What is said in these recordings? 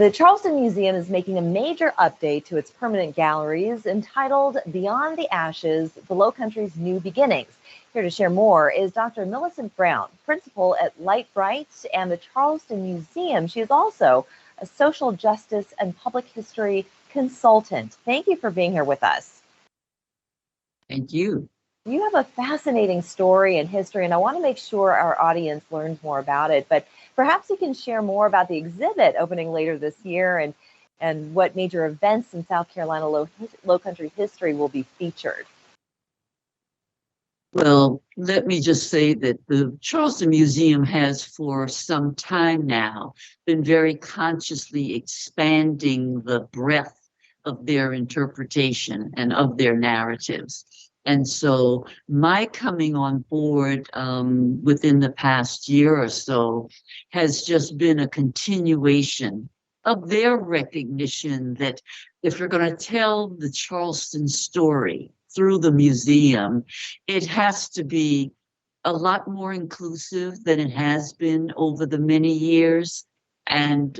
The Charleston Museum is making a major update to its permanent galleries entitled Beyond the Ashes, the Lowcountry's New Beginnings. Here to share more is Dr. Millicent Brown, principal at Light Bright and the Charleston Museum. She is also a social justice and public history consultant. Thank you for being here with us. Thank you. You have a fascinating story and history, and I want to make sure our audience learns more about it. But perhaps you can share more about the exhibit opening later this year and what major events in South Carolina Lowcountry history will be featured. Well, let me just say that the Charleston Museum has for some time now been very consciously expanding the breadth of their interpretation and of their narratives. And so my coming on board within the past year or so has just been a continuation of their recognition that if you're going to tell the Charleston story through the museum, it has to be a lot more inclusive than it has been over the many years, and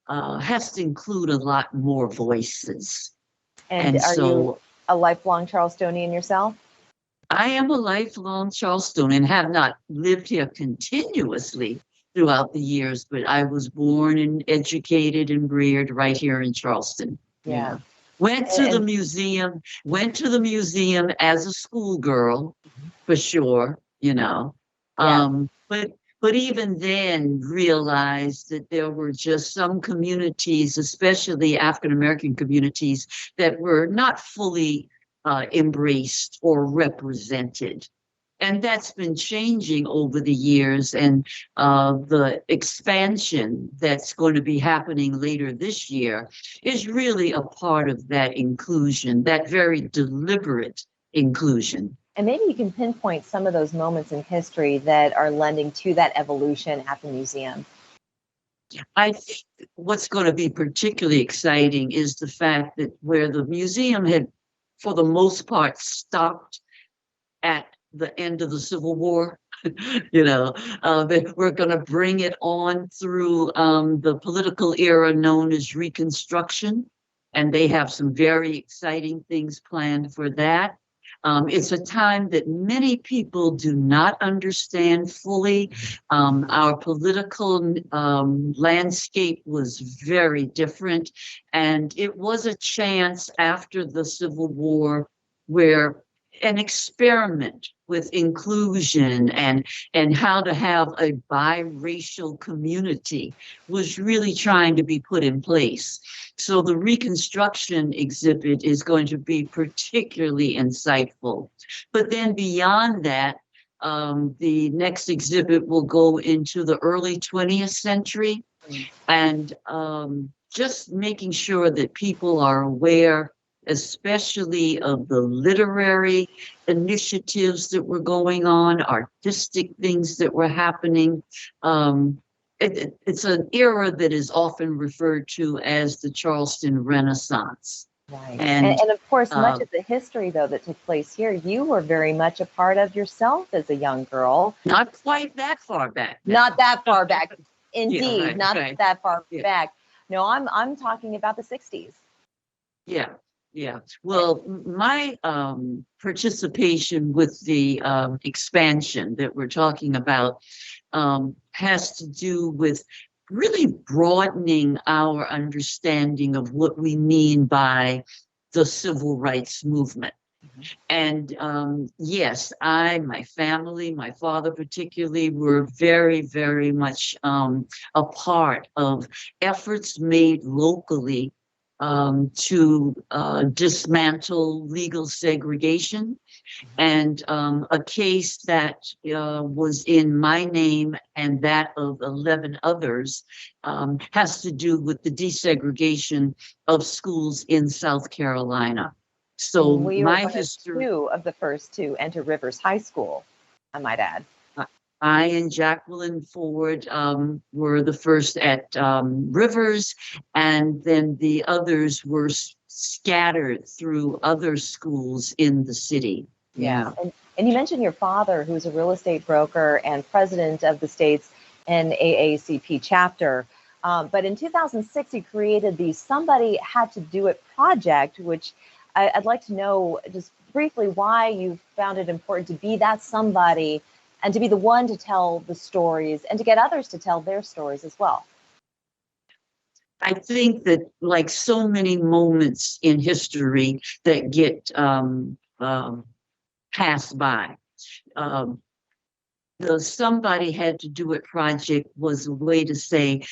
has to include a lot more voices. And are you a lifelong Charlestonian yourself? I am a lifelong Charlestonian and have not lived here continuously throughout the years, but I was born and educated and reared right here in Charleston. Yeah. Went to the museum as a schoolgirl, for sure, you know. Yeah. But even then realized that there were just some communities, especially African-American communities, that were not fully embraced or represented. And that's been changing over the years, and the expansion that's going to be happening later this year is really a part of that inclusion, that very deliberate inclusion. And maybe you can pinpoint some of those moments in history that are lending to that evolution at the museum. I think what's going to be particularly exciting is the fact that where the museum had, for the most part, stopped at the end of the Civil War, we're going to bring it on through the political era known as Reconstruction, and they have some very exciting things planned for that. It's a time that many people do not understand fully. Our political landscape was very different, and it was a chance after the Civil War where an experiment with inclusion and how to have a biracial community was really trying to be put in place. So the Reconstruction exhibit is going to be particularly insightful. But then beyond that, the next exhibit will go into the early 20th century, and just making sure that people are aware, especially of the literary initiatives that were going on, artistic things that were happening. It's an era that is often referred to as the Charleston Renaissance. Right. And of course, much of the history, though, that took place here, you were very much a part of yourself as a young girl. Not quite that far back. Not that far back. Indeed, yeah, right, not right. that far back. No, I'm talking about the 60s. Yeah. Well, my participation with the expansion that we're talking about has to do with really broadening our understanding of what we mean by the civil rights movement. And yes, my family, my father particularly, were very, very much a part of efforts made locally to dismantle legal segregation. And a case that was in my name and that of 11 others has to do with the desegregation of schools in South Carolina. So my history, two of the first to enter Rivers High School, I might add. I and Jacqueline Ford were the first at Rivers, and then the others were scattered through other schools in the city. Yeah. And you mentioned your father, who's a real estate broker and president of the state's NAACP chapter. But in 2006, you created the Somebody Had to Do It project, which I'd like to know just briefly why you found it important to be that somebody and to be the one to tell the stories and to get others to tell their stories as well. I think that, like so many moments in history that get passed by, the Somebody Had to Do It project was a way to say,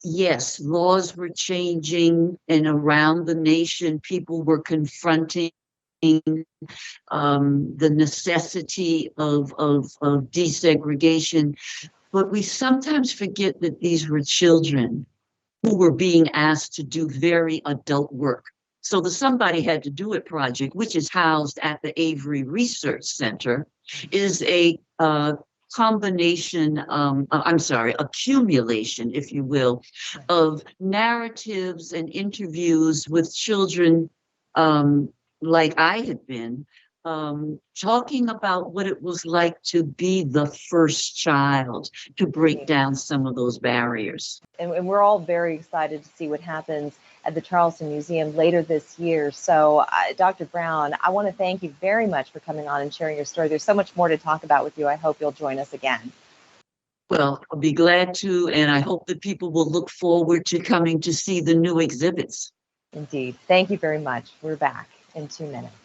yes, laws were changing, and around the nation, people were confronting the necessity of desegregation. But we sometimes forget that these were children who were being asked to do very adult work. So the Somebody Had to Do It project, which is housed at the Avery Research Center, is a accumulation, if you will, of narratives and interviews with children like I had been, talking about what it was like to be the first child, to break down some of those barriers. And we're all very excited to see what happens at the Charleston Museum later this year. So, Dr. Brown, I want to thank you very much for coming on and sharing your story. There's so much more to talk about with you. I hope you'll join us again. Well, I'll be glad to, and I hope that people will look forward to coming to see the new exhibits. Indeed. Thank you very much. We're back in 2 minutes.